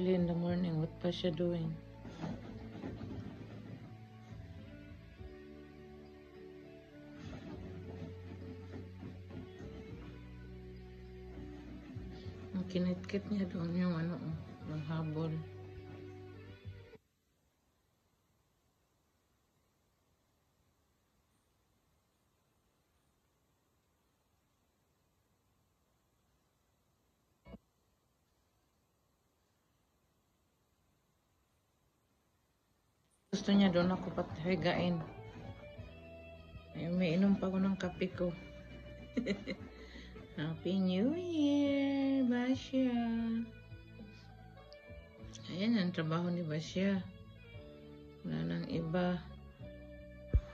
Early in the morning, what pa siya doing? Ang kinit-kit niya doon yung yung habol. Gusto niya doon ako pathigain. May inom pa ko ng kape ko. Happy New Year, Basya. Ayan ang trabaho ni Basya. Wala nang iba.